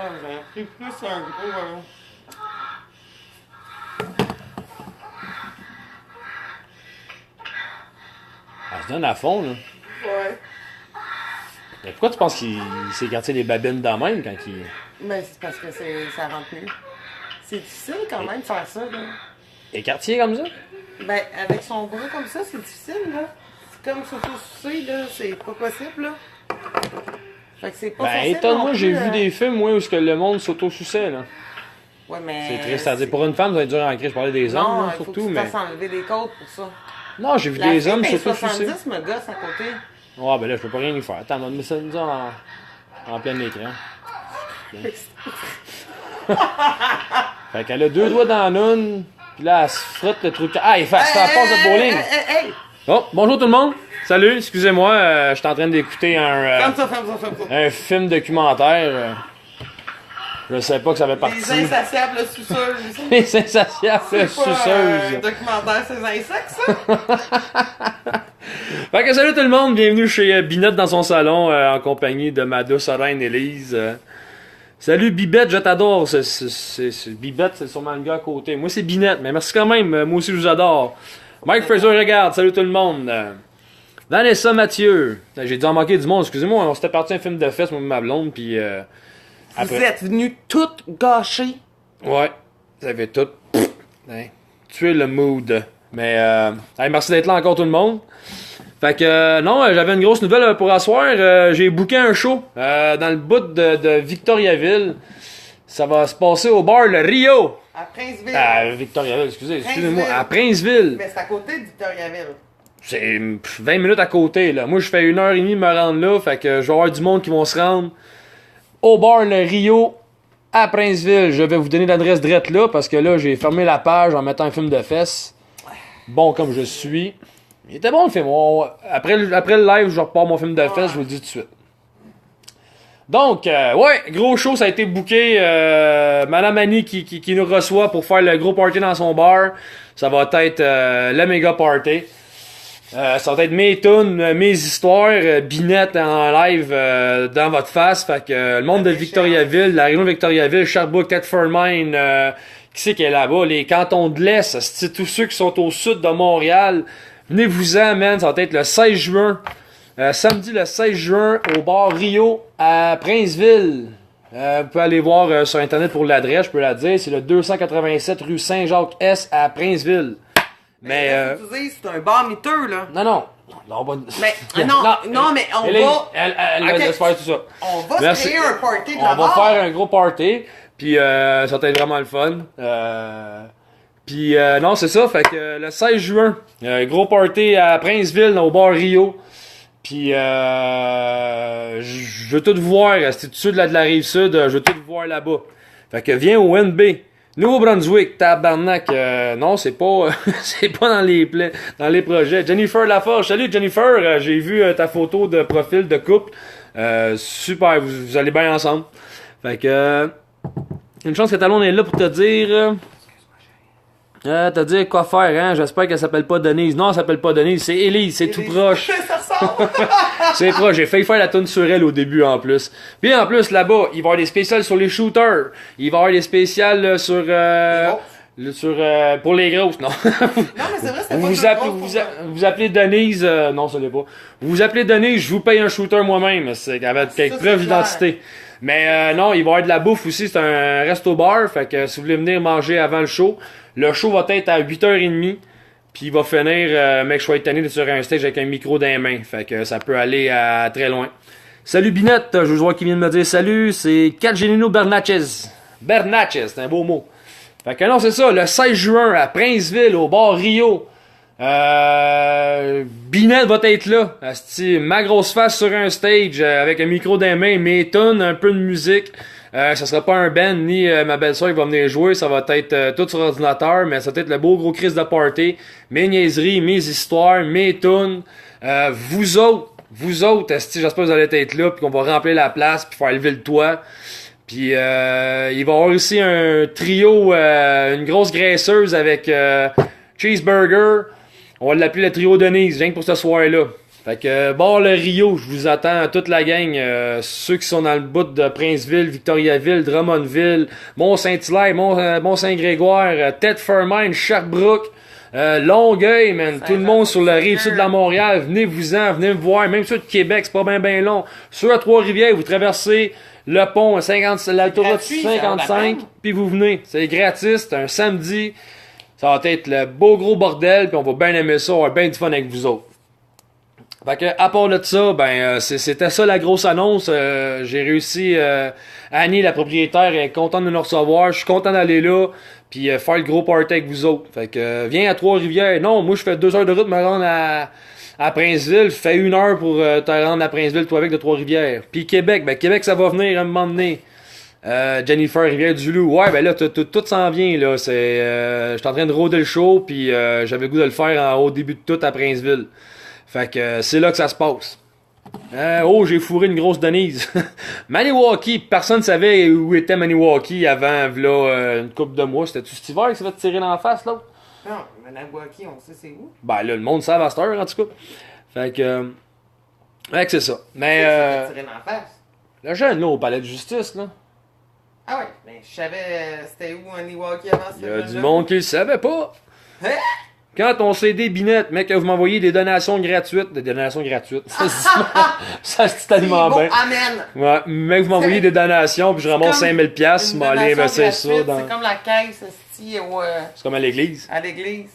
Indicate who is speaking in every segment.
Speaker 1: Ah, j'aurais pris plus un gros...
Speaker 2: Elle se donne à fond, là.
Speaker 1: Ouais.
Speaker 2: Mais pourquoi tu penses qu'il s'est écarté les babines dans même quand il...
Speaker 1: Mais c'est parce que ça rentre mieux. C'est difficile quand même de faire ça, là.
Speaker 2: Écartier comme ça?
Speaker 1: Ben, avec son bras comme ça, c'est difficile, là. C'est comme s'auto-sucer, là. C'est pas possible, là. Fait que c'est pas
Speaker 2: Ben,
Speaker 1: facile.
Speaker 2: étonne-moi,
Speaker 1: non
Speaker 2: j'ai
Speaker 1: plus,
Speaker 2: vu des films, moi, où ce que le monde s'auto-suçait, là.
Speaker 1: Ouais, mais.
Speaker 2: C'est triste à dire. Pour une femme, ça va être dur à ancrer. Je parlais des hommes,
Speaker 1: Non,
Speaker 2: là,
Speaker 1: il faut
Speaker 2: surtout,
Speaker 1: que tu
Speaker 2: mais...
Speaker 1: fasses enlever les côtes pour ça.
Speaker 2: Non, j'ai vu
Speaker 1: La
Speaker 2: des
Speaker 1: fille
Speaker 2: hommes
Speaker 1: des
Speaker 2: s'auto-sucer.
Speaker 1: 70 me gosse à côté.
Speaker 2: Ouais, ben là, je peux pas rien y faire. Attends, on va mettre ça en plein écran. Fait qu'elle a deux doigts dans l'une, puis là, elle se frotte le truc. Ah, il fait ça passe de bowling.
Speaker 1: Hey!
Speaker 2: Oh, bonjour tout le monde. Salut, excusez-moi, je suis en train d'écouter
Speaker 1: Ferme ça.
Speaker 2: un film documentaire. Je savais pas que ça avait parti.
Speaker 1: Les insatiables suceuses.
Speaker 2: Les insatiables
Speaker 1: C'est pas un
Speaker 2: suceuses.
Speaker 1: documentaire sur les insectes, ça?
Speaker 2: Fait que salut tout le monde, bienvenue chez Binette dans son salon en compagnie de ma douce reine Élise. Salut Bibette, je t'adore. Bibette, c'est sûrement le gars à côté. Moi c'est Binette, mais merci quand même. Moi aussi je vous adore. Mike Fraser regarde, salut tout le monde. Vanessa Mathieu. J'ai dû en manquer du monde, excusez-moi, on s'était parti un film de fesses, moi et ma blonde, puis
Speaker 1: Vous êtes venus tout gâcher.
Speaker 2: ouais, ça avait tout tué le mood. Mais hey, merci d'être là encore tout le monde. Fait que non, j'avais une grosse nouvelle pour asseoir. J'ai booké un show dans le bout de Victoriaville. Ça va se passer au bar Le Rio.
Speaker 1: À Princeville.
Speaker 2: À Victoriaville, excusez-moi.
Speaker 1: Princeville.
Speaker 2: À Princeville.
Speaker 1: Mais c'est à côté de Victoriaville.
Speaker 2: C'est 20 minutes à côté, là. Moi, je fais 1h30 me rendre là. Fait que je vais avoir du monde qui vont se rendre au bar Le Rio à Princeville. Je vais vous donner l'adresse drette là parce que là, j'ai fermé la page en mettant un film de fesses. Bon comme je suis. Il était bon le film. Après le live, je repars mon film de fesses, je vous le dis tout de suite. Donc, ouais, gros show, ça a été booké. Madame Annie qui nous reçoit pour faire le gros party dans son bar. Ça va être le méga party. Ça va être mes tunes, mes histoires, Binette en live dans votre face. Fait que le monde de Victoriaville, la région de Victoriaville, Sherbrooke, Thetford Mine, qui c'est qui est là-bas? Les cantons de l'Est, c'est tous ceux qui sont au sud de Montréal. Venez-vous-en, man, ça va être le 16 juin. Samedi le 16 juin au bar Rio à Princeville. Vous pouvez aller voir sur internet pour l'adresse, je peux la dire. C'est le 287 rue Saint-Jacques-S à Princeville. Mais
Speaker 1: Tu dis, c'est un bar miteux, là.
Speaker 2: non.
Speaker 1: Mais non, mais on
Speaker 2: Hélène,
Speaker 1: va.
Speaker 2: elle
Speaker 1: Ok.
Speaker 2: laisse faire tout ça.
Speaker 1: On va
Speaker 2: Merci.
Speaker 1: se créer un party de
Speaker 2: On
Speaker 1: la
Speaker 2: va
Speaker 1: barre.
Speaker 2: faire un gros party, puis ça va être vraiment le fun. Puis non, c'est ça, fait que le 16 juin, gros party à Princeville, au bar Rio. Puis je veux tout voir, c'est tout sud de la rive sud, je veux tout voir là-bas. Fait que viens au NB. Nouveau-Brunswick, tabarnak, non, c'est pas c'est pas dans les projets. Jennifer Laforge, salut Jennifer, j'ai vu ta photo de profil de couple. Super, vous allez bien ensemble. Fait que une chance que ta blonde est là pour te dire te dire quoi faire, hein. J'espère qu'elle s'appelle pas Denise. Non, elle s'appelle pas Denise, c'est Élise, c'est tout proche.
Speaker 1: Ça ressemble.
Speaker 2: C'est proche, j'ai failli faire la toune sur elle au début en plus. Puis en plus là-bas, il va y avoir des spéciales sur les shooters. Il va y avoir des spéciales sur pour les grosses, non.
Speaker 1: Non, mais c'est vrai, c'était pas
Speaker 2: Vous
Speaker 1: juste
Speaker 2: appelez,
Speaker 1: drôle pour
Speaker 2: vous appelez Denise, non, ça l'est pas. Vous appelez Denise, je vous paye un shooter moi-même, c'est avec quelques
Speaker 1: c'est
Speaker 2: preuves
Speaker 1: clair.
Speaker 2: d'identité. Mais non, il va y avoir de la bouffe aussi, c'est un resto-bar, fait que si vous voulez venir manger avant le show va être à 8h30, puis il va finir, mec, je suis tanné sur un stage avec un micro dans les mains, fait que ça peut aller à très loin. Salut Binette, je veux voir qui vient de me dire salut, c'est Calgenino Bernatchez. Bernatchez, c'est un beau mot. Fait que non, c'est ça, le 16 juin à Princeville, au bar Rio. Binette va être là. Asti, ma grosse face sur un stage avec un micro dans les mains, mes tunes, un peu de musique. Ça sera pas un band ni ma belle-sœur qui va venir jouer, ça va être tout sur ordinateur, mais ça va être le beau gros Chris de party. Mes niaiseries, mes histoires, mes tunes. Vous autres, asti, j'espère que vous allez être là, puis qu'on va remplir la place, puis faire lever le toit. Puis il va y avoir aussi un trio, une grosse graisseuse avec Cheeseburger. On va l'appeler le trio Denise, rien que pour ce soir-là. Fait que, bon, le Rio, je vous attends, toute la gang, ceux qui sont dans le bout de Princeville, Victoriaville, Drummondville, Mont-Saint-Hilaire, Mont-Saint-Grégoire, Thetford-Mines, Sherbrooke, Longueuil, man, tout le monde sur le rive sud de la Montréal, venez-vous-en, venez me voir, même ceux de Québec, c'est pas bien long. Ceux à Trois-Rivières, vous traversez le pont 50, l'autoroute 55, puis vous venez. C'est gratis, c'est un samedi, ça va être le beau gros bordel, puis on va bien aimer ça, on va avoir bien du fun avec vous autres. Fait que, à part de ça, c'était ça la grosse annonce. J'ai réussi, Annie, la propriétaire, est contente de nous recevoir. Je suis content d'aller là, puis faire le gros party avec vous autres. Fait que, viens à Trois-Rivières. Non, moi, je fais 2 heures de route me rendre à Princeville. Je fais 1 heure pour te rendre à Princeville, toi, avec de Trois-Rivières. Puis Québec, Québec, ça va venir à un moment donné. Jennifer, Rivière-du-Loup. Ouais, là, tout s'en vient, là. Je suis en train de rôder le show, puis j'avais le goût de le faire au début de tout à Princeville. Fait que c'est là que ça se passe. J'ai fourré une grosse Denise. Maniwaki, personne ne savait où était Maniwaki avant une couple de mois. C'était-tu cet hiver qui s'est fait tirer dans la face, l'autre?
Speaker 1: Non, Maniwaki, on sait c'est où.
Speaker 2: Ben là, le monde savent à cette heure, en tout cas. Fait que c'est ça. Mais
Speaker 1: Tirer dans la face.
Speaker 2: le jeune, là, au palais de justice, là.
Speaker 1: Ah ouais, mais je savais c'était où Maniwaki avant ça.
Speaker 2: Il y a du monde qui le savait pas.
Speaker 1: Hein?
Speaker 2: Quand on CD Binette, mec, que vous m'envoyez des donations gratuites, ça se dit tellement bien.
Speaker 1: Amen.
Speaker 2: Ouais, mec, vous m'envoyez des donations, puis je ramasse 5000 piastres, je vais aller investir ça dans...
Speaker 1: C'est comme la caisse,
Speaker 2: c'est comme à l'église.
Speaker 1: À l'église.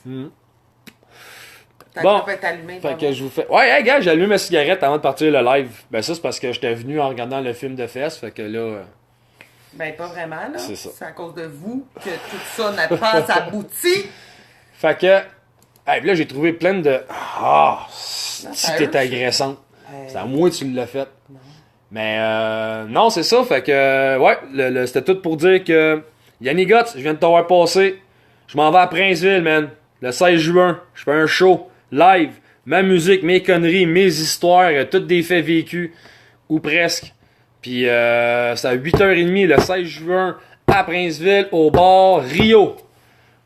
Speaker 1: Ta
Speaker 2: Bon,
Speaker 1: clope est allumée,
Speaker 2: fait que je vous fais... Ouais, hey, gars, j'ai allumé ma cigarette avant de partir le live. Ben ça, c'est parce que j'étais venu en regardant le film de fesses, fait que là...
Speaker 1: Ben pas vraiment, là.
Speaker 2: C'est ça.
Speaker 1: C'est à cause de vous que tout ça n'a pas abouti.
Speaker 2: Fait que... Hey, là, j'ai trouvé plein de... si t'es agressante. C'est à moi que tu l'as fait.
Speaker 1: Non.
Speaker 2: Mais non, c'est ça. Fait que, ouais, c'était tout pour dire que... Yannick Gotts, je viens de t'avoir passé. Je m'en vais à Princeville, man. Le 16 juin. Je fais un show live. Ma musique, mes conneries, mes histoires, toutes des faits vécus. Ou presque. Puis, c'est à 8h30 le 16 juin à Princeville, au bar Rio.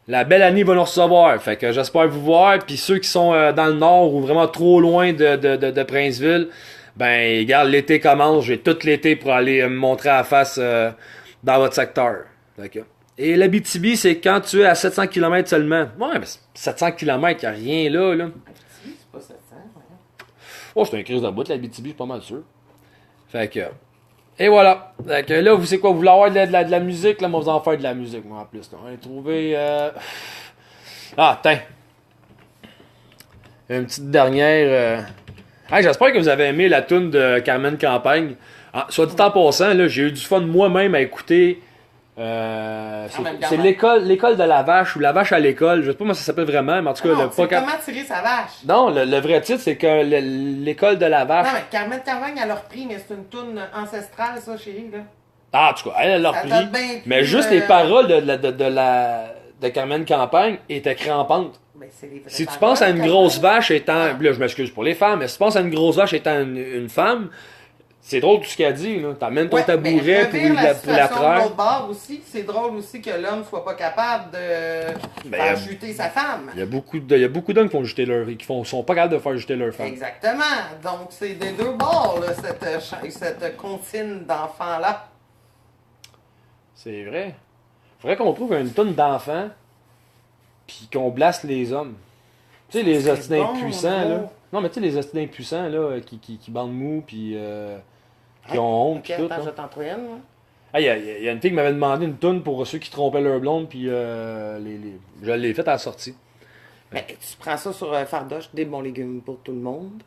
Speaker 2: La belle Annie va nous recevoir. Fait que j'espère vous voir. Puis ceux qui sont dans le nord ou vraiment trop loin de Princeville, ben, regarde, l'été commence. J'ai tout l'été pour aller me montrer à la face dans votre secteur. D'accord. Et l'Abitibi, c'est quand tu es à 700 km seulement. Ouais, mais 700 km, y'a rien là.
Speaker 1: Abitibi, c'est pas 700, ouais.
Speaker 2: Oh, c'est un crise de bout, l'Abitibi, je suis pas mal sûr. Fait que... Et voilà. Fait que là, vous savez quoi, vous voulez avoir de la musique, là, moi, vous en faire de la musique, moi, en plus. Là. On va trouver... tiens. Une petite dernière... Hey, j'espère que vous avez aimé la toune de Carmen Campagne. Soit dit en passant, là, j'ai eu du fun moi-même à écouter... c'est l'école de la vache ou la vache à l'école, je sais pas comment ça s'appelle vraiment, mais en tout cas,
Speaker 1: comment tirer sa vache.
Speaker 2: Non, le vrai titre c'est que l'école de la vache.
Speaker 1: Non, mais Carmen Campagne elle l'a repris, mais c'est une toune ancestrale, ça, chérie, là.
Speaker 2: En tout cas, elle l'a repris. Mais juste les paroles de Carmen Campagne étaient crampantes.
Speaker 1: Ben,
Speaker 2: si tu penses à une grosse vache étant, là je m'excuse pour les femmes, mais si tu penses à une grosse vache étant une femme, c'est drôle tout ce qu'elle dit, là. T'amènes ton tabouret pour la traire.
Speaker 1: L'autre bord aussi, c'est drôle aussi que l'homme soit pas capable de faire juter sa femme.
Speaker 2: Il y a beaucoup d'hommes qui font juter sont pas capables de faire juter leur femme.
Speaker 1: Exactement. Donc c'est des deux bords, là, cette comptine d'enfants-là.
Speaker 2: C'est vrai. Faudrait qu'on trouve une tonne d'enfants puis qu'on blasse les hommes. Tu sais, les hosties impuissants, là. Non, mais tu sais, les hosties impuissants, là, qui bandent mou, puis qui ont honte, pis tout.
Speaker 1: Attends, je t'en trouve une, moi.
Speaker 2: Ah, il y a une fille qui m'avait demandé une toune pour ceux qui trompaient leur blonde, puis je l'ai faite à la sortie.
Speaker 1: Mais tu prends ça sur Fardoche, des bons légumes pour tout le monde,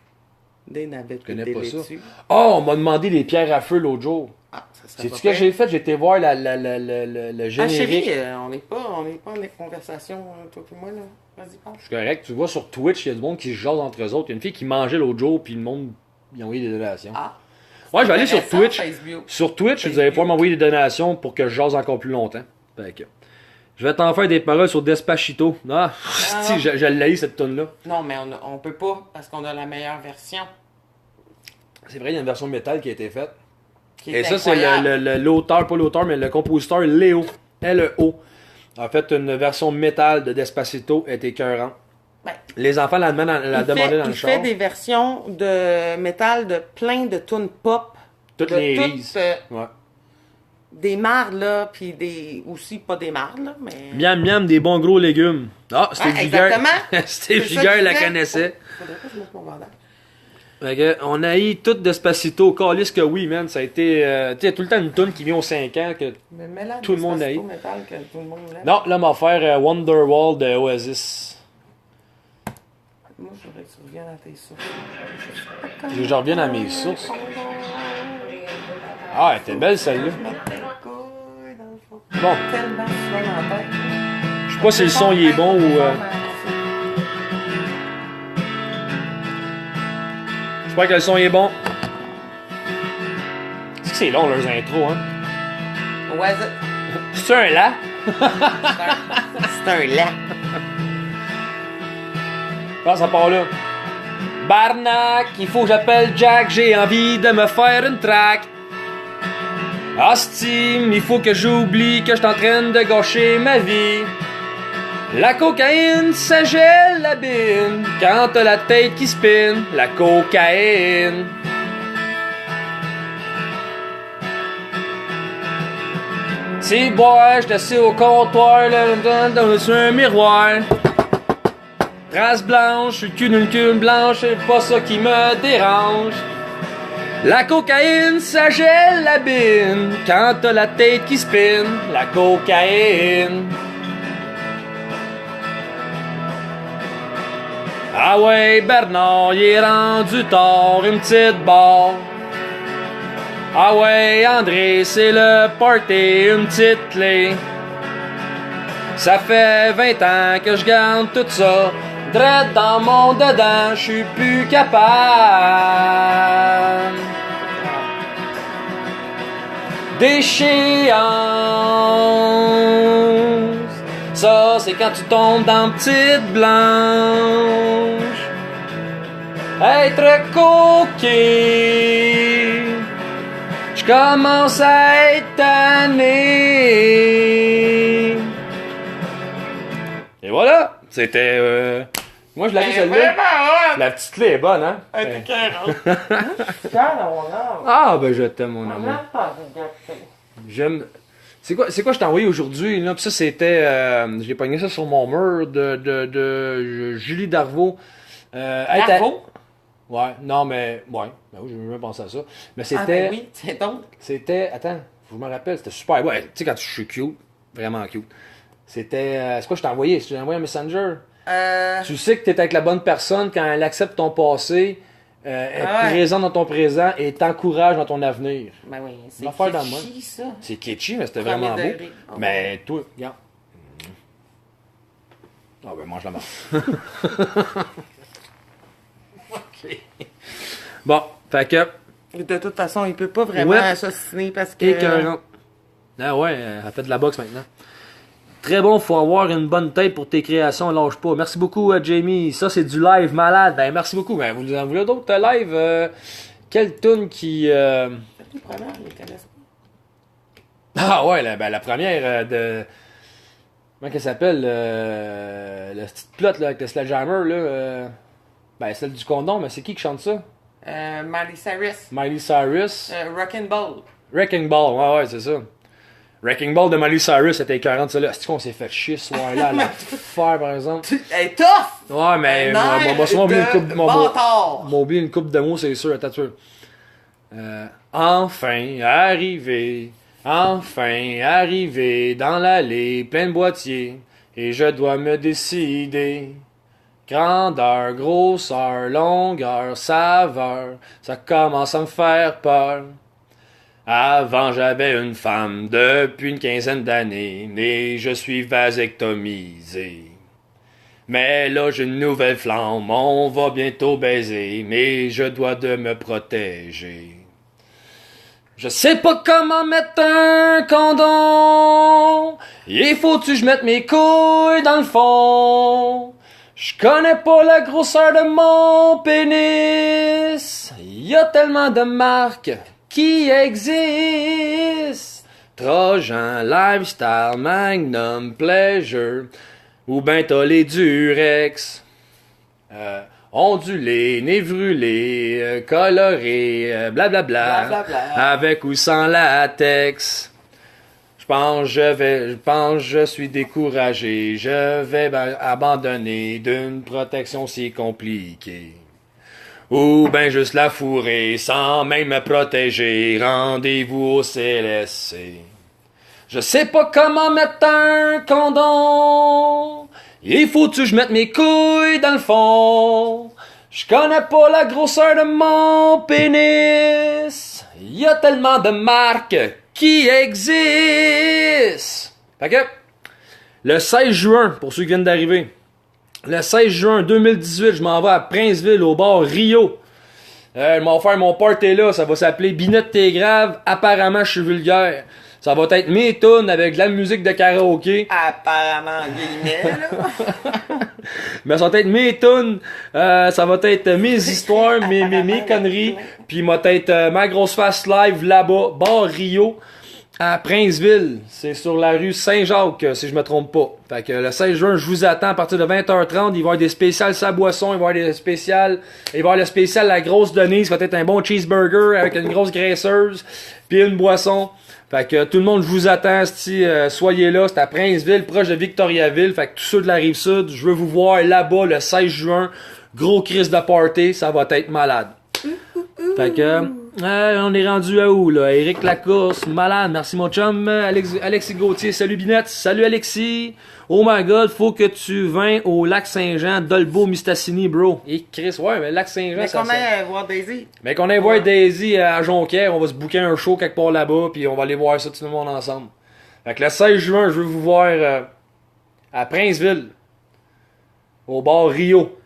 Speaker 1: des navettes,
Speaker 2: je connais
Speaker 1: des
Speaker 2: pas ça.
Speaker 1: laitues.
Speaker 2: Oh, on m'a demandé des pierres à feu l'autre jour.
Speaker 1: Ah, ça serait
Speaker 2: sais-tu ce que j'ai fait? J'ai été voir le générique.
Speaker 1: Ah, chérie, on n'est pas en conversation, toi et moi, là. Vas-y, parle.
Speaker 2: C'est correct. Tu vois, sur Twitch, il y a du monde qui se jase entre eux autres. Il y a une fille qui mangeait l'autre jour, puis le monde, ils ont envoyé des donations.
Speaker 1: Ah.
Speaker 2: Ouais, je vais aller sur Twitch.
Speaker 1: Facebook.
Speaker 2: Sur Twitch, vous allez pouvoir m'envoyer des donations pour que je jase encore plus longtemps. Fait que, je vais t'en faire des paroles sur Despacito. Si, je l'ai cette tonne-là.
Speaker 1: Non, mais on peut pas, parce qu'on a la meilleure version.
Speaker 2: C'est vrai, il y a une version métal qui a été faite.
Speaker 1: Et
Speaker 2: ça, c'est l'auteur, pas l'auteur, mais le compositeur Léo, L-E-O, a fait une version métal de Despacito, elle est écœurante.
Speaker 1: Ben,
Speaker 2: Les enfants la demandaient dans le char.
Speaker 1: Il fait des versions de métal de plein de tunes pop.
Speaker 2: Toutes
Speaker 1: de
Speaker 2: les
Speaker 1: toutes,
Speaker 2: rises. Ouais.
Speaker 1: Des mardes, là, puis des... aussi pas des mardes, là, mais...
Speaker 2: Miam miam, des bons gros légumes. Ah, Steve Giger.
Speaker 1: Exactement.
Speaker 2: Steve
Speaker 1: C'est ça
Speaker 2: Giger
Speaker 1: qu'il
Speaker 2: la
Speaker 1: fait.
Speaker 2: connaissait.
Speaker 1: Faudrait pas que je mette mon bandage.
Speaker 2: Fait que, on a eu tout Despacito. Calisse que oui, man. Ça a été. Tu sais, tout le temps une toune qui vient aux 5 ans que
Speaker 1: Mais mets-la
Speaker 2: tout le monde a eu.
Speaker 1: métal que tout le monde l'aime.
Speaker 2: Non, là, on va faire Wonderwall de Oasis.
Speaker 1: Moi, je voudrais que tu reviennes à tes sources.
Speaker 2: Je reviens à mes sources. Ah, elle était belle celle-là. Bon.
Speaker 1: Tellement souvent dans la tête.
Speaker 2: Je sais pas si le son il est bon ou. J'espère que le son il est bon. C'est long leurs intros, hein.
Speaker 1: Ouais,
Speaker 2: C'est un là?
Speaker 1: c'est un lait.
Speaker 2: Ah, ça part là. Barnac, il faut que j'appelle Jack, j'ai envie de me faire une traque. Hostie, il faut que j'oublie que je suis en train de gâcher ma vie. La cocaïne, ça gèle la bine. Quand t'as la tête qui spin, la cocaïne. C'est boire, j'étais assis au comptoir, sur un miroir. Race blanche, je suis cul d'une queue blanche, c'est pas ça qui me dérange. La cocaïne, ça gèle la bine. Quand t'as la tête qui spin, la cocaïne. Ah ouais, Bernard, il est rendu tard, une petite barre. Ah ouais, André, c'est le party, une petite clé. Ça fait 20 ans que je garde tout ça, drette dans mon dedans, je suis plus capable. Déchéance, ça c'est quand tu tombes dans une petite blanche. Être coquet, je commence à être tanné. Et voilà, c'était... Moi je l'avais celle-là. La petite clé est bonne, hein? Ah ben je t'aime mon amour. J'aime... C'est quoi je t'ai envoyé aujourd'hui, là? Puis ça c'était... j'ai pogné ça sur mon mur de Julie Darvaux.
Speaker 1: Darvaux?
Speaker 2: Ouais, non mais... Ouais, ben oui, j'ai même pensé à ça. Mais c'était...
Speaker 1: Ah ben oui, c'est donc.
Speaker 2: C'était... Attends, je me rappelle, c'était super... Ouais, tu sais quand je suis cute, vraiment cute. C'était... c'est quoi je t'ai envoyé? Je t'ai envoyé un messenger? Tu sais que t'es avec la bonne personne quand elle accepte ton passé, est présente dans ton présent et t'encourage dans ton avenir.
Speaker 1: Ben oui, c'est
Speaker 2: kitschy,
Speaker 1: ça.
Speaker 2: C'est kitschy, mais c'était vraiment beau. Mais toi, regarde. Ah ben mange la marde. Ok. Bon, fait que...
Speaker 1: De toute façon, il peut pas vraiment assassiner parce que...
Speaker 2: Écœurant. Ah ouais, elle fait de la boxe maintenant. Très bon, faut avoir une bonne tête pour tes créations, lâche pas. Merci beaucoup, Jamie. Ça, c'est du live malade. Ben, merci beaucoup. Ben, vous en voulez d'autres live? Quelle tune qui...
Speaker 1: Les premières, ils les connaissent pas.
Speaker 2: Ah ouais, la première de... Comment qu'elle s'appelle? La petite plot là, avec le sledgehammer, là. Ben, celle du condom, mais c'est qui chante ça?
Speaker 1: Miley Cyrus.
Speaker 2: Miley Cyrus.
Speaker 1: Wrecking Ball.
Speaker 2: Wrecking Ball, ouais, c'est ça. Wrecking Ball de Miley Cyrus, c'était écœurant de ça là. Est-ce qu'on s'est fait chier ce soir-là à la faire, par exemple?
Speaker 1: Elle est tough!
Speaker 2: Ouais, mais on va sûrement oublier une coupe de
Speaker 1: bâtard!
Speaker 2: M'ont oublié une coupe de mots, c'est sûr. Attends, tu veux. Enfin arrivé dans l'allée, plein de boîtiers, et je dois me décider. Grandeur, grosseur, longueur, saveur, ça commence à me faire peur. Avant j'avais une femme depuis une quinzaine d'années, et je suis vasectomisé. Mais là j'ai une nouvelle flamme, on va bientôt baiser, mais je dois de me protéger. Je sais pas comment mettre un condom, il faut-tu que je mette mes couilles dans le fond. Je connais pas la grosseur de mon pénis, y a tellement de marques qui existent. Trojan, Lifestyle, Magnum, Pleasure, ou ben t'as les Durex. Ondulé, névrulé, coloré, blablabla, avec ou sans latex. Je pense je suis découragé, je vais abandonner d'une protection si compliquée. Ou ben juste la fourrer sans même me protéger, rendez-vous au CLSC. Je sais pas comment mettre un condom. Il faut-tu que je mette mes couilles dans le fond? Je connais pas la grosseur de mon pénis. Y a tellement de marques qui existent. Fait que, le 16 juin, pour ceux qui viennent d'arriver, le 16 juin 2018, je m'en vais à Princeville, au bar Rio. Ils m'ont offert mon party là, ça va s'appeler Binette t'es grave, apparemment je suis vulgaire. Ça va être mes tunes avec de la musique de karaoké.
Speaker 1: Apparemment, guillemets, là.
Speaker 2: Mais ça va être mes tunes, ça va être mes histoires, mes conneries. Puis va être ma grosse face live là-bas, bar Rio, à Princeville. C'est sur la rue Saint-Jacques, si je me trompe pas. Fait que le 16 juin, je vous attends à partir de 20h30. Il va y avoir des spéciales sa boisson, il va y avoir des spéciales. Il va y avoir le spécial La Grosse Denise, ça va être un bon cheeseburger avec une grosse graisseuse, puis une boisson. Fait que tout le monde, je vous attends, soyez là, c'est à Princeville, proche de Victoriaville. Fait que tous ceux de la Rive-Sud, je veux vous voir là-bas le 16 juin. Gros crise de party, ça va être malade. Fait que, on est rendu à où, là? Éric Lacourse, malade, merci mon chum. Alexis Gauthier, salut Binette, salut Alexis. Oh my god, faut que tu viennes au lac Saint-Jean, Dolbeau, Mistassini, bro. Et Chris, ouais, mais lac Saint-Jean,
Speaker 1: Mais
Speaker 2: ça
Speaker 1: qu'on aille voir Daisy.
Speaker 2: Mais qu'on aille voir Daisy à Jonquière, on va se booker un show quelque part là-bas, puis on va aller voir ça tout le monde ensemble. Fait que le 16 juin, je veux vous voir à Princeville, au bar Rio.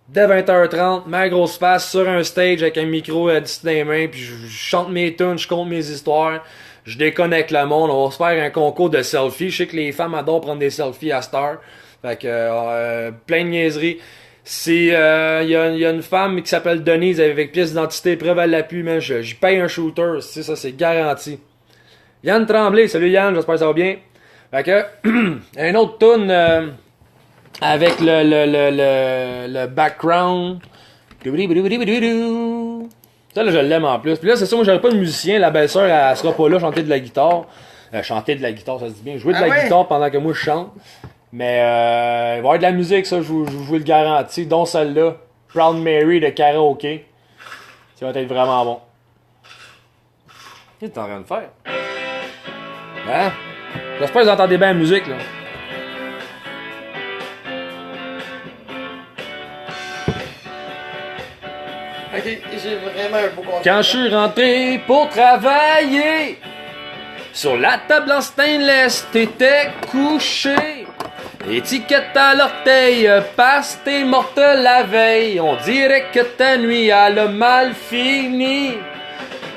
Speaker 2: Dès 20h30, ma grosse face sur un stage avec un micro d'ici dans les mains, puis je chante mes tunes, je compte mes histoires, je déconnecte le monde, on va se faire un concours de selfies. Je sais que les femmes adorent prendre des selfies à Star. Fait que plein de niaiseries. Il y a une femme qui s'appelle Denise avec pièce d'identité, preuve à l'appui, mais j'y paye un shooter, ça c'est garanti. Yann Tremblay, salut Yann, j'espère que ça va bien. Fait que, un autre tune avec le background. Ça là je l'aime en plus. Puis là c'est ça, moi j'aurais pas de musicien, la belle-sœur elle sera pas là chanter de la guitare. Chanter de la guitare, ça se dit bien. Jouer de la guitare pendant que moi je chante. Mais il va y avoir de la musique, ça je vous le garantis, dont celle-là, Proud Mary de karaoké. Ça va être vraiment bon. Qu'est-ce que t'es en train de faire? Hein? J'espère que vous entendez bien la musique là.
Speaker 1: Ok, j'ai vraiment un beau concept.
Speaker 2: Quand je suis rentré pour travailler, sur la table en stainless, t'étais couché. Étiquette à l'orteil, parce t'es morte la veille. On dirait que ta nuit a le mal fini.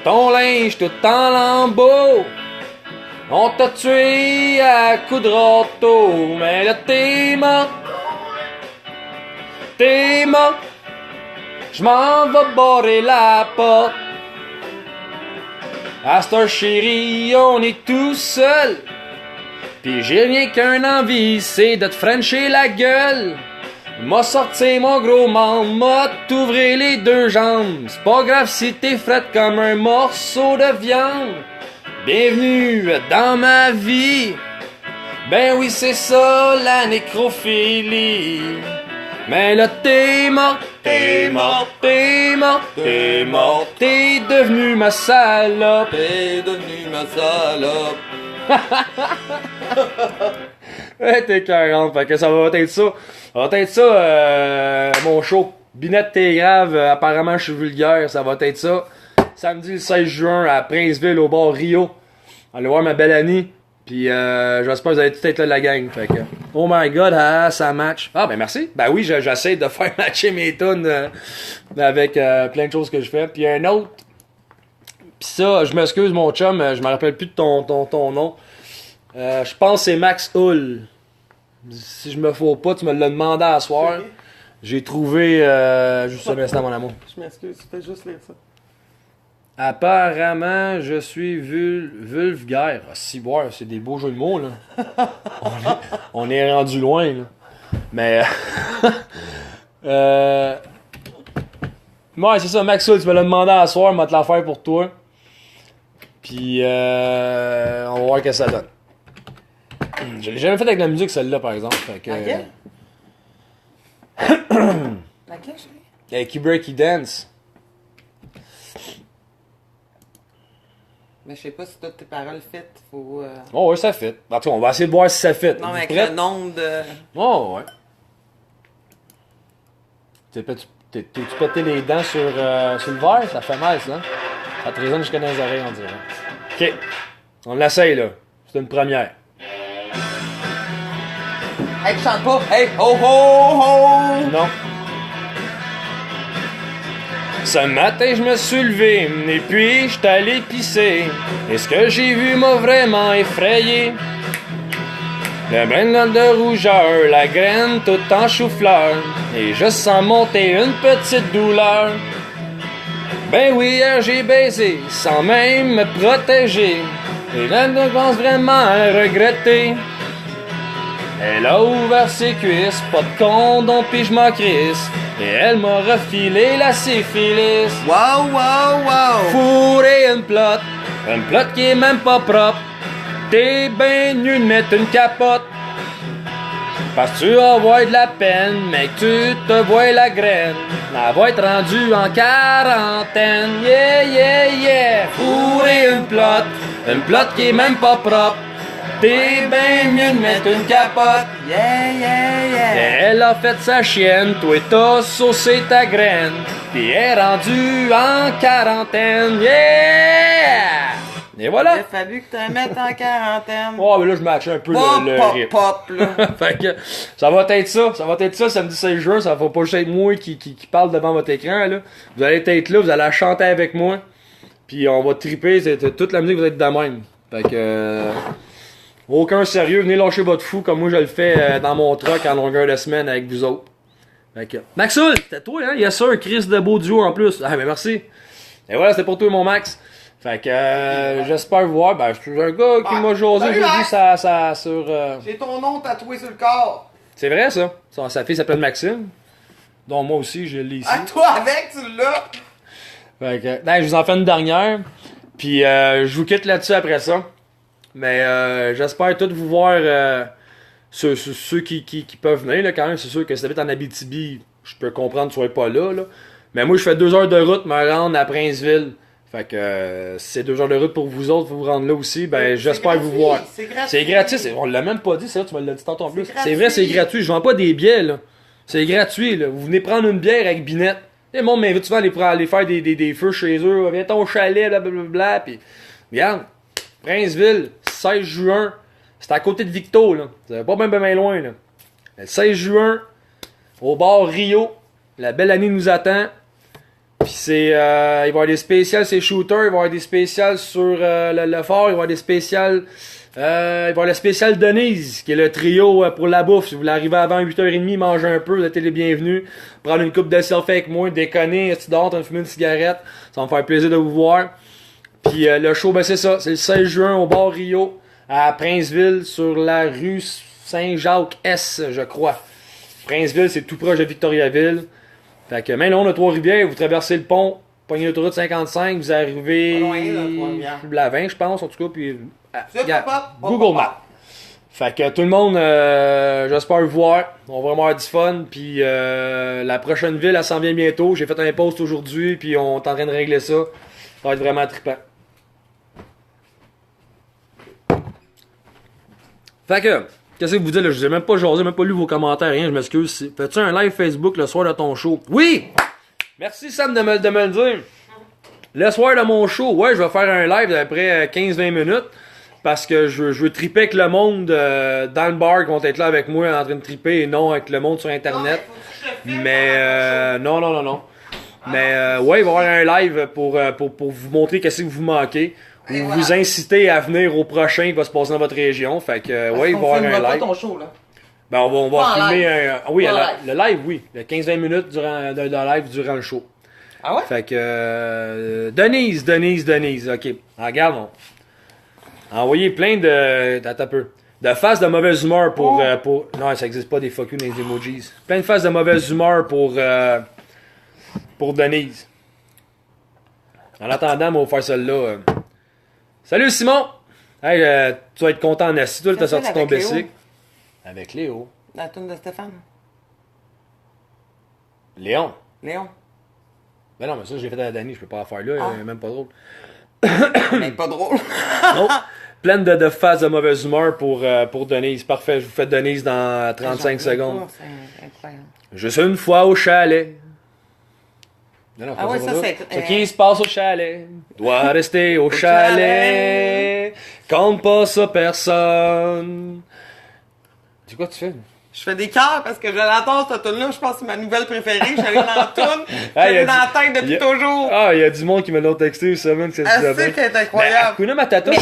Speaker 2: Ton linge tout en lambeaux. On t'a tué à coups de râteau. Mais là t'es mort. T'es mort. Je m'en vais barrer la porte. À cette heure, chérie, on est tout seul. Pis j'ai rien qu'un envie, c'est de te frencher la gueule. M'a sorti mon gros membre, m'a t'ouvrir les deux jambes. C'est pas grave si t'es frette comme un morceau de viande. Bienvenue dans ma vie. Ben oui, c'est ça, la nécrophilie. Mais là t'es mort, t'es mort, t'es mort, t'es mort. T'es devenu ma salope.
Speaker 1: T'es devenu ma salope.
Speaker 2: Ouais, t'es 40, fait que ça va être ça. Ça va être ça, mon show. Binette t'es grave, apparemment je suis vulgaire, ça va être ça. Samedi le 16 juin à Princeville au bar Rio. Allez voir ma belle Annie. Puis j'espère que vous allez tout être là la gang. Fait que, oh my god, ça match. Ah ben merci. Ben oui, j'essaie de faire matcher mes tunes avec plein de choses que je fais. Puis un autre. Puis ça, je m'excuse mon chum, je me rappelle plus de ton nom. Je pense que c'est Max Hull. Si je me fous pas, tu me l'as demandé à soir. J'ai trouvé juste un instant mon amour.
Speaker 1: Je m'excuse, tu fais juste lire ça.
Speaker 2: Apparemment, je suis vulgaire. Ah, si, boire, c'est des beaux jeux de mots, là. On est rendu loin, là. Mais, Ouais, c'est ça, Maxwell, tu me l'as demandé à soir, je vais te la faire pour toi. Puis, on va voir ce que ça donne. Je l'ai jamais fait avec la musique, celle-là, par exemple. Fait que,
Speaker 1: Laquelle? Laquelle, chérie?
Speaker 2: Keep Breaky Dance.
Speaker 1: Mais je sais pas si toutes tes paroles faites, faut...
Speaker 2: Oh, ouais, ça fit. En tout cas, on va essayer de voir si ça fit.
Speaker 1: Non, mais avec
Speaker 2: Prête?
Speaker 1: le nombre de...
Speaker 2: Oh, ouais. T'es-tu pété les dents sur le verre? Ça fait mal, ça. Ça te résonne jusqu'à dans les oreilles, on dirait. OK. On l'essaye, là. C'est une première.
Speaker 1: Hey, tu chantes pas! Hey, ho, ho, ho!
Speaker 2: Non. Ce matin, je me suis levé, et puis j'étais allé pisser. Et ce que j'ai vu m'a vraiment effrayé. Le brin de rougeur, la graine tout en chou-fleur. Et je sens monter une petite douleur. Ben oui, hier j'ai baisé, sans même me protéger. Et là, je pense vraiment à regretter. Elle a ouvert ses cuisses, pas de condom pis je m'en crisse. Et elle m'a refilé la syphilis.
Speaker 1: Wow, wow, wow!
Speaker 2: Fourré une plotte qui est même pas propre. T'es ben mieux de mettre une capote. Parce que tu vas avoir de la peine, mais que tu te vois la graine. Elle va être rendue en quarantaine. Yeah, yeah, yeah! Fourré une plotte qui est même pas propre. T'es ben mieux de mettre une capote.
Speaker 1: Yeah, yeah, yeah!
Speaker 2: Elle a fait sa chienne, toi t'as saucé ta graine. Pis elle est rendue en quarantaine. Yeah! Et voilà!
Speaker 1: Il a fallu que tu la mettes en quarantaine.
Speaker 2: Oh, mais là, je matche un peu
Speaker 1: Pop,
Speaker 2: le
Speaker 1: pop,
Speaker 2: rythme.
Speaker 1: pop, là.
Speaker 2: Fait que ça va être ça samedi 16 juin, ça va pas juste être moi qui parle devant votre écran, là. Vous allez être là, vous allez chanter avec moi, puis on va triper, c'est toute la musique, vous êtes de même. Fait que, aucun sérieux, venez lâcher votre fou comme moi je le fais dans mon truck en longueur de semaine avec vous autres. Fait que, Maxul, c'était toi, hein? Yes sir, Chris de beau duo en plus. Ah, ben merci. Et voilà, c'était pour toi, mon Max. Fait que j'espère vous voir. Ben, je suis un gars qui m'a jasé
Speaker 1: salut,
Speaker 2: aujourd'hui
Speaker 1: Max!
Speaker 2: ça sur.
Speaker 1: J'ai ton nom tatoué sur le corps.
Speaker 2: C'est vrai ça. Sa fille s'appelle Maxime. Donc moi aussi, je l'ai ici.
Speaker 1: Ah, toi avec, tu l'as.
Speaker 2: Fait que, je vous en fais une dernière. Puis je vous quitte là-dessus après ça. Mais j'espère tous vous voir. Ceux qui peuvent venir là, quand même. C'est sûr que si t'habites en Abitibi, je peux comprendre que tu sois pas là. Mais moi, je fais 2 heures de route me rendre à Princeville. Fait que si c'est 2 heures de route pour vous autres, vous vous rendre là aussi, ben j'espère vous voir.
Speaker 1: C'est gratuit.
Speaker 2: C'est gratuit, on l'a même pas dit, c'est vrai, tu me l'as dit tantôt en plus.
Speaker 1: gratuit.
Speaker 2: C'est vrai, c'est gratuit, je vends pas des billets là. C'est gratuit là. Vous venez prendre une bière avec Binette. Le monde m'invite souvent à aller faire des feux chez eux, viens ton chalet, blablabla, pis regarde, Princeville, 16 juin, c'est à côté de Victo là. C'est pas bien loin là. Le 16 juin, au bar Rio, la belle année nous attend. Puis c'est, il va y avoir des spéciales, c'est shooter, il va y avoir des spéciales sur le fort, il va y avoir des spéciales, il va y avoir le spécial Denise, qui est le trio pour la bouffe. Si vous voulez arriver avant 8h30, manger un peu, vous êtes les bienvenus. Prendre une coupe de selfie avec moi, déconner, si tu dors, t'as fumer une cigarette, ça va me faire plaisir de vous voir. Puis le show, ben c'est ça, c'est le 16 juin au bar Rio, à Princeville, sur la rue Saint-Jacques-S, je crois. Princeville, c'est tout proche de Victoriaville. Fait que même là, on a Trois-Rivières, vous traversez le pont, pognez l'autoroute 55, vous arrivez
Speaker 1: Pas loin, là, Trois-Rivières.
Speaker 2: la 20, je pense, en tout cas, puis
Speaker 1: C'est
Speaker 2: regarde,
Speaker 1: pas,
Speaker 2: Google Maps. Fait que tout le monde, j'espère vous voir, on va vraiment avoir du fun, puis la prochaine ville, elle s'en vient bientôt, j'ai fait un post aujourd'hui, puis on est en train de régler ça, ça va être vraiment trippant. Fait que, qu'est-ce que vous dites là? Je vous ai même pas jasé, même pas lu vos commentaires, rien, je m'excuse. Fais-tu un live Facebook le soir de ton show? Oui! Merci Sam de me le dire. Le soir de mon show, ouais, je vais faire un live d'après 15-20 minutes. Parce que je veux triper avec le monde dans le bar qui vont être là avec moi en train de triper et non avec le monde sur internet. Mais non. Mais ouais, il va y avoir un live pour vous montrer qu'est-ce que vous manquez. Ou vous inciter à venir au prochain qui va se passer dans votre région. Fait que ouais, il va y avoir un live.
Speaker 1: Ton show, là.
Speaker 2: Ben on va
Speaker 1: Pas en
Speaker 2: filmer
Speaker 1: live.
Speaker 2: un. Oui,
Speaker 1: Pas en
Speaker 2: le live, oui. Le 15-20 minutes de live durant le show.
Speaker 1: Ah ouais?
Speaker 2: Fait que Denise, ok. Regarde, envoyez plein de. Attends un peu. De faces de mauvaise humeur pour... Non, ça existe pas des fuck you dans les emojis. Plein de faces de mauvaise humeur pour Denise. En attendant, on va faire celle-là. Salut Simon! Hey, tu vas être content en assis. Toi, t'as sorti ton bicycle. Avec Léo.
Speaker 1: La toune de Stéphane.
Speaker 2: Léon.
Speaker 1: Léon.
Speaker 2: Ben non, mais ça, j'ai fait à la Dani, je peux pas la faire là, même pas drôle.
Speaker 1: Mais pas drôle.
Speaker 2: Non. Pleine de phases de mauvaise humeur pour Denise. Parfait, je vous fais Denise dans 35 secondes.
Speaker 1: C'est incroyable.
Speaker 2: Je suis une fois au chalet. Non,
Speaker 1: Ah ouais, ça c'est...
Speaker 2: Ce qui se passe au chalet doit rester au chalet. Compte pas ça personne. C'est quoi tu fais?
Speaker 1: Je fais des cœurs parce que je l'entends cette tune-là, je pense que c'est ma nouvelle préférée. J'allais dans la tune, j'allais dans la tête depuis toujours.
Speaker 2: Ah, il y a du monde qui me l'a texté cette semaine, c'est
Speaker 1: incroyable.
Speaker 2: Hakuna Matata,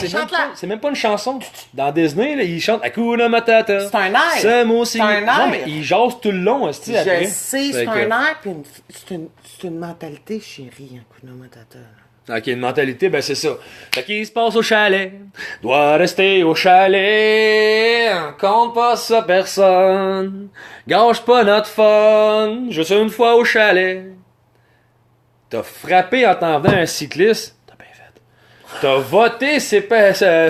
Speaker 2: c'est même pas une chanson. Dans Disney, là, ils chantent Hakuna Matata.
Speaker 1: C'est un air.
Speaker 2: Ce mot-ci.
Speaker 1: C'est un air.
Speaker 2: Non, mais ils jasent tout le long,
Speaker 1: Je sais, c'est un air, puis c'est une mentalité chérie, Hakuna Matata.
Speaker 2: Ok, une mentalité, ben c'est ça. Ce qui se passe au chalet doit rester au chalet. Compte pas ça personne. Gâche pas notre fun. Je suis une fois au chalet. T'as frappé en t'en venant un cycliste. T'as bien fait. T'as voté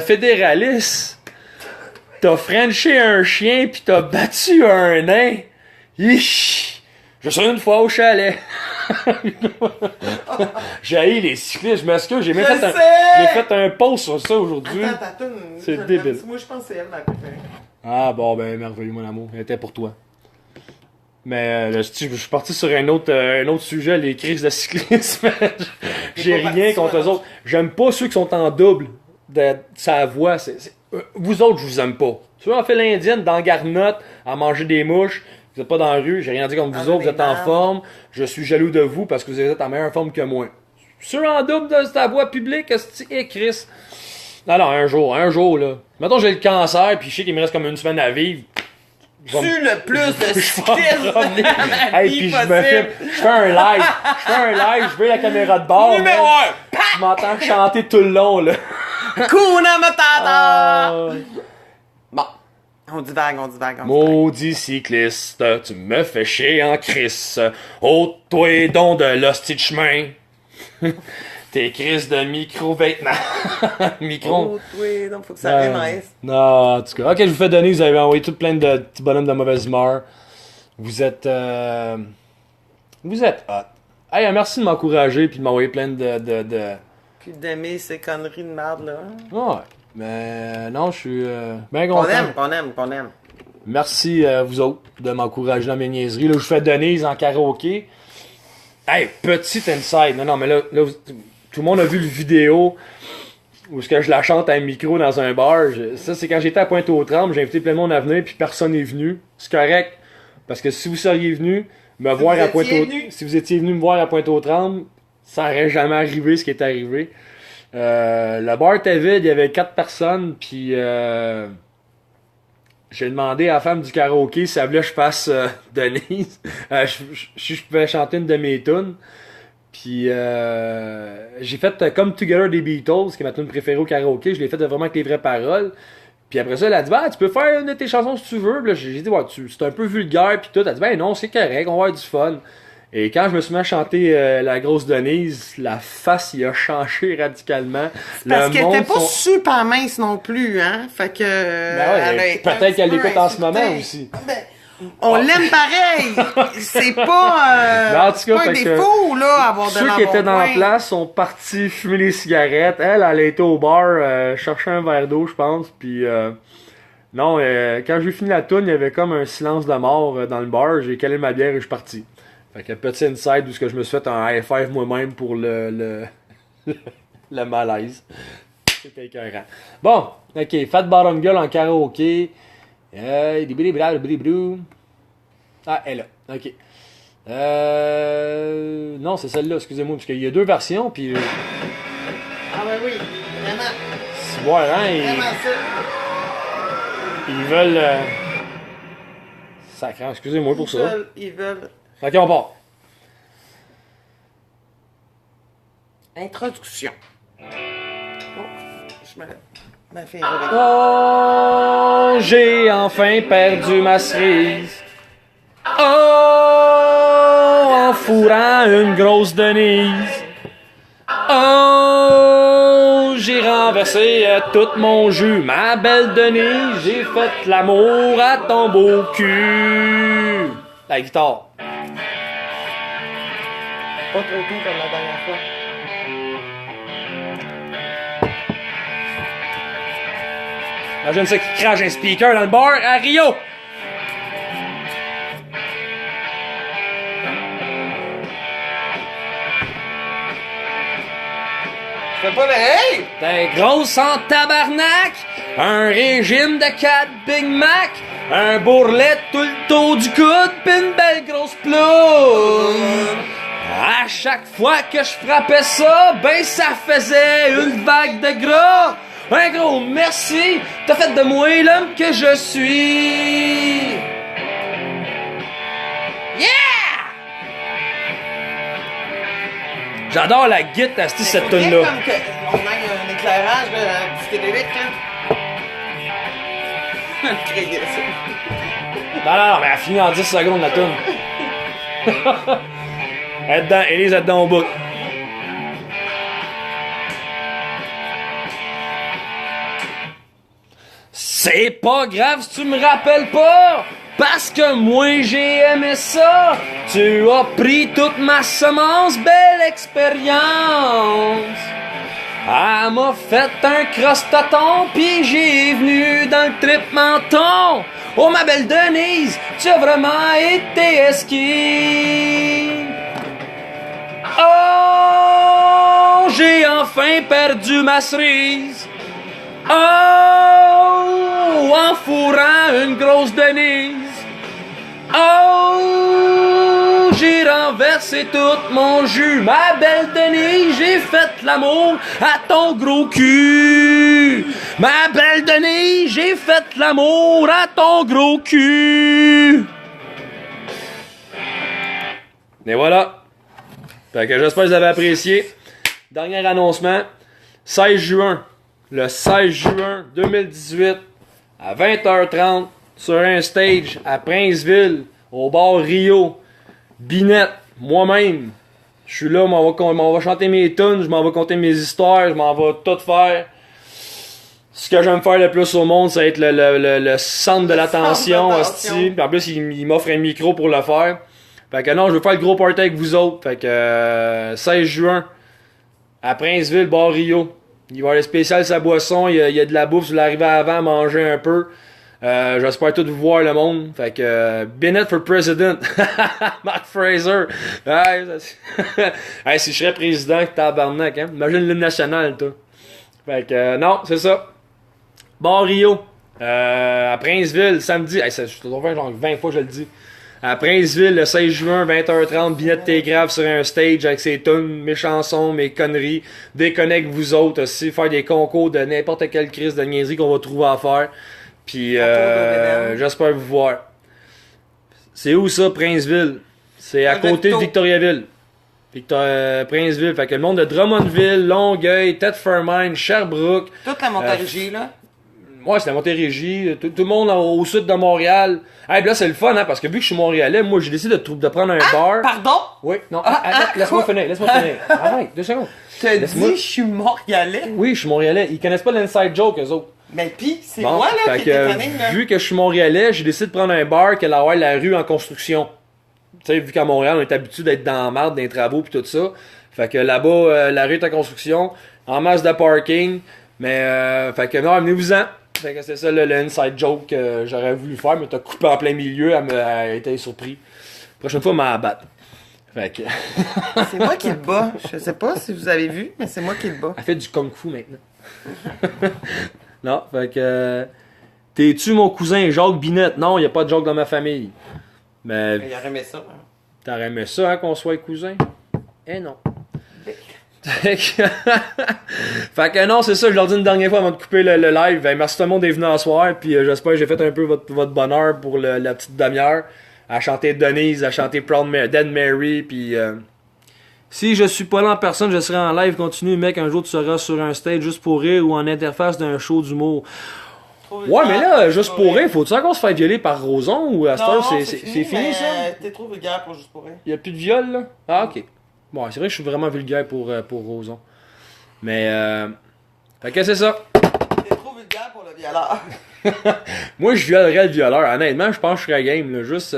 Speaker 2: fédéraliste. T'as frenché un chien pis t'as battu un nain. Ish. Je suis une fois au chalet. J'ai haï les cyclistes, je m'excuse, j'ai fait un post sur ça aujourd'hui. C'est débile.
Speaker 1: Moi, je pense que c'est elle ma préférée.
Speaker 2: Ah bon, ben merveilleux, mon amour. Elle était pour toi. Mais je suis parti sur un autre sujet, les crises de cyclisme. J'ai rien contre eux autres. J'aime pas ceux qui sont en double de sa voix. Vous autres, je vous aime pas. Ceux qui ont fait l'indienne dans Garnotte, à manger des mouches. Vous êtes pas dans la rue, j'ai rien dit contre vous autres, vous êtes en forme. Je suis jaloux de vous parce que vous êtes en meilleure forme que moi. Ceux en double de ta voix publique, et Chris. Non, un jour, là. Mettons, j'ai le cancer, puis je sais qu'il me reste comme une semaine à vivre.
Speaker 1: Tu le plus de cyclisme
Speaker 2: hey, puis je fais un live. Je veux la caméra de bord.
Speaker 1: Numéro 1!
Speaker 2: Je m'entends chanter tout le long, là.
Speaker 1: Hakuna Matata! Bon. On divague.
Speaker 2: Maudit cycliste, tu me fais chier en crisse. Ôte-toi donc de l'hostie de chemin. Tes crises de micro-vêtements.
Speaker 1: Ôte-toi donc, faut que ça rime.
Speaker 2: Non, en tout cas. Ok, je vous fais donner, vous avez envoyé tout plein de petits bonhommes de mauvaise humeur. Vous êtes hot. Hey, merci de m'encourager puis de m'envoyer plein de...
Speaker 1: Puis d'aimer ces conneries de merde, là.
Speaker 2: Ouais. Mais non, je suis bien content.
Speaker 1: Qu'on aime.
Speaker 2: Merci vous autres de m'encourager dans mes niaiseries. Là, je fais Denise en karaoké. Hey, petit inside. Non, mais là tout le monde a vu le vidéo où ce que je la chante à un micro dans un bar. Ça, c'est quand j'étais à Pointe-aux-Trembles. J'ai invité plein de monde à venir, puis personne n'est venu. C'est correct. Parce que si vous seriez venu me voir à Pointe-aux-Trembles, si vous étiez venu me voir à Pointe-aux-Trembles, ça n'aurait jamais arrivé ce qui est arrivé. Le bar était vide, il y avait 4 personnes, puis j'ai demandé à la femme du karaoké si elle voulait que je fasse Denise, si je pouvais chanter une de mes tunes. Puis j'ai fait Come Together des Beatles, qui est ma tune préférée au karaoké, je l'ai fait vraiment avec les vraies paroles. Puis après ça, elle a dit, tu peux faire une de tes chansons si tu veux. Puis là, j'ai dit, c'est un peu vulgaire, puis tout. Elle a dit, non, c'est correct, on va avoir du fun. Et quand je me suis mis à chanter la grosse Denise, la face, il a changé radicalement.
Speaker 1: Parce qu'elle était pas super mince non plus, hein. Fait que...
Speaker 2: peut-être qu'elle l'écoute en ce moment aussi.
Speaker 1: On l'aime pareil! C'est pas, c'est pas un défaut, là, avoir de
Speaker 2: ceux qui étaient dans la place sont partis fumer les cigarettes. Elle était au bar, chercher un verre d'eau, je pense. Puis, non, quand j'ai fini la toune, il y avait comme un silence de mort dans le bar. J'ai calé ma bière et je suis parti. Fait que petit inside où je me suis fait un high five moi-même pour le malaise. C'était écœurant. Bon, ok, Fat Bottom Girl en karaoké. Ah, elle est là. Ok. Non, c'est celle-là, excusez-moi, parce qu'il y a 2 versions, puis...
Speaker 1: Ah ben oui, vraiment.
Speaker 2: C'est bon, hein,
Speaker 1: vraiment ça.
Speaker 2: Ils veulent... Sacrant, excusez-moi pour ça.
Speaker 1: Ils veulent...
Speaker 2: Ok, on part.
Speaker 1: Introduction. Oh, je me Ma fille est réveillée.
Speaker 2: Oh, j'ai enfin perdu ma cerise. Oh, en fourrant une grosse Denise. Oh, j'ai renversé tout mon jus. Ma belle Denise, j'ai fait l'amour à ton beau cul. La guitare.
Speaker 1: Pas trop doux comme la dernière fois.
Speaker 2: Imagine ça qui crache un speaker dans le bar à Rio.
Speaker 1: C'est pas pareil!
Speaker 2: T'es grosse en tabarnak, un régime de 4 Big Mac, un bourrelet tout le tour du coude, pis une belle grosse ploune. À chaque fois que je frappais ça, ben ça faisait une vague de gras. Un gros merci, t'as fait de moi l'homme que je suis. Yeah! J'adore la guitare, cette tune là.
Speaker 1: Comme que on a un éclairage de petit télé quand. Créer ça.
Speaker 2: Non, mais elle finit en 10 secondes la tune. Elle est dedans, Élise est dedans au bout. C'est pas grave si tu me rappelles pas, parce que moi j'ai aimé ça. Tu as pris toute ma semence, belle expérience. Elle m'a fait un crosse-toton, pis j'ai venu dans le trip menton. Oh ma belle Denise, tu as vraiment été esquive. Oh, j'ai enfin perdu ma cerise. Oh, en fourrant une grosse Denise. Oh, j'ai renversé tout mon jus. Ma belle Denise, j'ai fait l'amour à ton gros cul. Ma belle Denise, j'ai fait l'amour à ton gros cul. Et voilà. Fait que j'espère que vous avez apprécié. Dernier annoncement. 16 juin. Le 16 juin 2018 à 20h30 sur un stage à Princeville au bar Rio. Binette, moi-même, je suis là, je m'en vais chanter mes tunes, je m'en vais conter mes histoires, je m'en vais tout faire. Ce que j'aime faire le plus au monde, ça va être le centre de l'attention, hostie. Puis en plus, il m'offre un micro pour le faire. Fait que non, je veux faire le gros party avec vous autres. Fait que 16 juin à Princeville, bar Rio. Il va y avoir le spécial sa boisson, il y a de la bouffe, je voulais arriver avant, manger un peu. J'espère tout vous voir le monde. Fait que Bennett for President. Mark Fraser. Hey, si je serais président, tabarnak, hein. Imagine l'hymne national, toi. Fait que non, c'est ça. Bar Rio. À Princeville, samedi. Hey, je te dois faire genre 20 fois que je le dis. À Princeville, le 16 juin, 20h30, Binette t'es grave sur un stage avec ses tunes, mes chansons, mes conneries. Déconnecte vous autres aussi, faire des concours de n'importe quelle crise de niaiserie qu'on va trouver à faire. Puis j'espère vous voir. C'est où ça, Princeville? C'est à côté de Victoriaville. Princeville, fait que le monde de Drummondville, Longueuil, Thetford-Mines, Sherbrooke.
Speaker 1: Toute la Montérégie, là.
Speaker 2: Ouais, c'est la Montérégie, tout le monde au sud de Montréal. Hey, là, c'est le fun, hein, parce que vu que je suis montréalais, moi, j'ai décidé de prendre un bar.
Speaker 1: Pardon?
Speaker 2: Oui, non, laisse-moi finir. Arrête, 2 secondes.
Speaker 1: T'as dit, je suis montréalais?
Speaker 2: Oui, je suis montréalais. Ils connaissent pas l'inside joke, eux autres.
Speaker 1: Mais pis, c'est
Speaker 2: bon,
Speaker 1: moi, là, qui
Speaker 2: que,
Speaker 1: étais là.
Speaker 2: vu que je suis montréalais, j'ai décidé de prendre un bar qui allait avoir la rue en construction. Tu sais, vu qu'à Montréal, on est habitué d'être dans la marde, dans les travaux pis tout ça. Fait que là-bas, la rue est en construction, en masse de parking. Mais, fait que non, amenez-vous-en. Fait que c'est ça le inside joke que j'aurais voulu faire, mais t'as coupé en plein milieu, elle a été surprise. Prochaine fois, elle m'a abattu. Fait que.
Speaker 1: C'est moi qui le bats. Je sais pas si vous avez vu, mais c'est moi qui le bats.
Speaker 2: Elle fait du kung fu maintenant. Non, fait que. T'es-tu mon cousin Jacques Binette? Non, y a pas de Jacques dans ma famille. Mais.
Speaker 1: Il aurait aimé ça. Hein.
Speaker 2: T'aurais aimé ça, hein, qu'on soit cousins? Eh non. Fait que non, c'est ça, je leur dis une dernière fois avant de couper le live. Ben, merci tout le monde d'être venu en soir, puis j'espère que j'ai fait un peu votre bonheur pour la petite demi-heure. À chanter Denise, à chanter Dead Mary, puis Si je suis pas là en personne, je serai en live continu, mec. Un jour, tu seras sur un stage juste pour rire ou en interface d'un show d'humour. Ouais, mais là, juste pour rire, faut-tu encore se faire violer par Roson ou à cette heure, c'est fini ça?
Speaker 1: T'es trop vulgaire pour juste pour rire.
Speaker 2: Y'a plus de viol là? Ah, ok. Bon, c'est vrai que je suis vraiment vulgaire pour Roson. Mais, fait que c'est ça.
Speaker 1: T'es trop vulgaire pour le violeur.
Speaker 2: Moi, je violerais le violeur. Honnêtement, je pense que je serais game, là. Juste.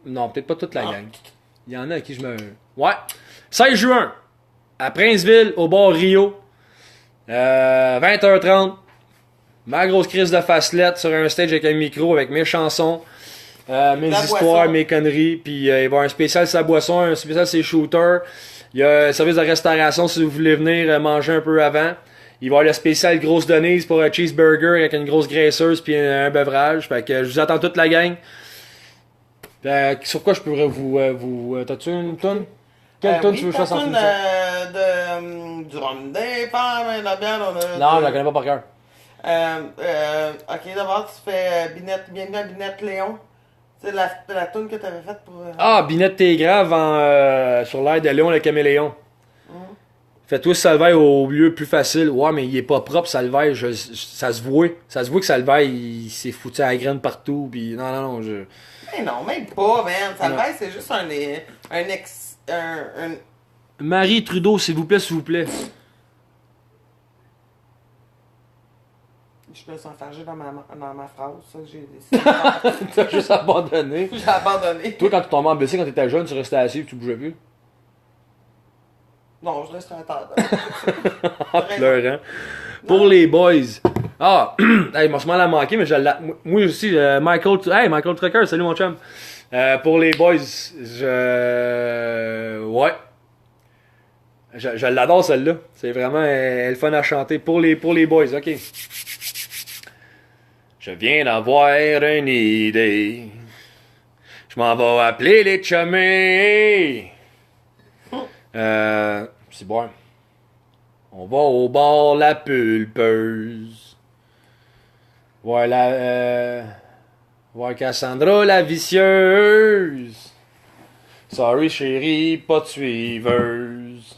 Speaker 2: Non, peut-être pas toute la gang. Il y en a à qui je me. Ouais. 16 juin, à Princeville, au bord Rio. 20h30. Ma grosse crise de facelette sur un stage avec un micro, avec mes chansons, mes histoires, mes conneries. Puis il va y avoir un spécial sa boisson, un spécial ses shooters. Il y a un service de restauration si vous voulez venir manger un peu avant. Il va y avoir le spécial grosse Denise pour un cheeseburger avec une grosse graisseuse puis un beurrage. Fait que je vous attends toute la gang. Sur quoi je pourrais vous t'as-tu une tonne? Quelle tonne tu veux que je fasse en finissant?
Speaker 1: Du rhum des femmes et de la bière.
Speaker 2: Non, je la connais pas par cœur.
Speaker 1: Ok, d'abord tu fais Bienvenue à Binette Léon. C'est la toune que t'avais faite pour...
Speaker 2: Ah, Binette t'es grave sur l'air de Léon le caméléon. Fais-toi Salvaille au lieu plus facile. Ouais, mais il est pas propre, Salvaille. Ça se voit. Ça se voit que Salvaille, il s'est foutu à la graine partout. Pis non, je...
Speaker 1: Mais non, même pas, man. Salvaille, c'est juste un
Speaker 2: Marie Trudeau, s'il vous plaît, s'il vous plaît.
Speaker 1: Je me suis enfargé dans ma phrase, ça que j'ai décidé.
Speaker 2: T'as juste abandonné.
Speaker 1: J'ai abandonné.
Speaker 2: Toi, quand tu tombais en blessé, quand t'étais jeune, tu restais assis et tu bougeais plus.
Speaker 1: Non, je reste à table.
Speaker 2: En pleurant. Pour les boys. Ah, hey, il m'a sûrement la manqué, mais moi aussi, Michael Trucker, salut mon chum. Pour les boys, ouais. Je l'adore celle-là. C'est vraiment elle fun à chanter. Pour les boys, ok. Je viens d'avoir une idée. Je m'en vais appeler les chumés. C'est bon. On va au bar La Pulpeuse. Voir Cassandra la vicieuse. Sorry chérie, pas de suiveuse.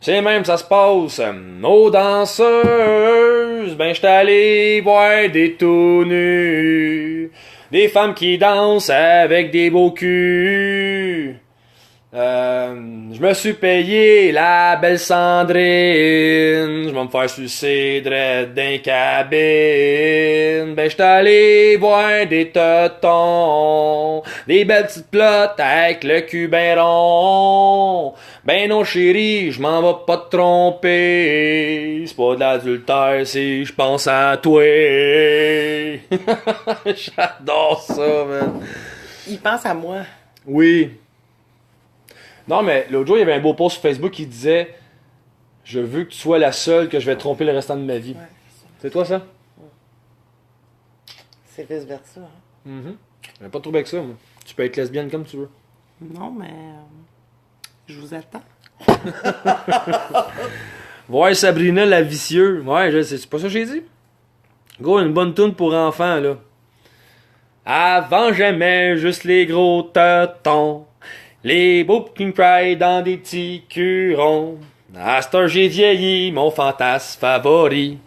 Speaker 2: C'est même ça se passe aux danseuses. Ben j'étais allé voir des tout nus. Des femmes qui dansent avec des beaux culs. Je me suis payé la belle Sandrine. Je vais me faire sucer dread d'un cabine. Ben j'étais allé voir des totons. Des belles petites plottes avec le cul ben rond. Ben non chérie, je m'en vais pas te tromper. C'est pas de l'adultère si je pense à toi. J'adore ça, man.
Speaker 1: Il pense à moi.
Speaker 2: Oui. Non, mais l'autre jour, il y avait un beau post sur Facebook qui disait « Je veux que tu sois la seule que je vais tromper le restant de ma vie.
Speaker 1: Ouais, »
Speaker 2: C'est toi, ça?
Speaker 1: Ouais. C'est vice-versa. Hein?
Speaker 2: J'ai pas de trouble avec ça, moi. Tu peux être lesbienne comme tu veux.
Speaker 1: Non, mais... je vous attends.
Speaker 2: Voir Sabrina la vicieuse. Ouais, c'est pas ça que j'ai dit? Gros, une bonne toune pour enfants, là. Avant, j'aimais juste les gros totons. Les beaux King Pride dans des petits curons. À cette heure, j'ai vieilli, mon fantasme favori.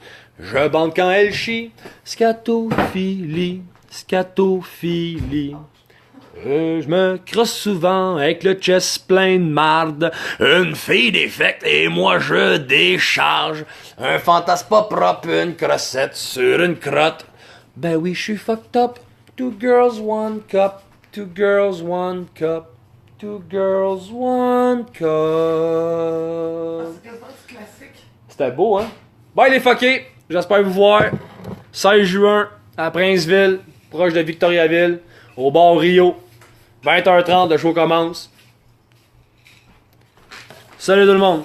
Speaker 2: Je bande quand elle chie. Scatophilie, scatophilie. Je me crosse souvent avec le chest plein de marde. Une fille défecte et moi je décharge. Un fantasme pas propre, une crossette sur une crotte. Ben oui, je suis fucked up. 2 girls, 1 cup. 2 girls, 1 cup. 2 girls, 1 cup.
Speaker 1: C'est quasiment du classique.
Speaker 2: C'était beau, hein? Bye les fuckés! J'espère vous voir 16 juin à Princeville, proche de Victoriaville, au bar Rio. 20h30, le show commence. Salut tout le monde!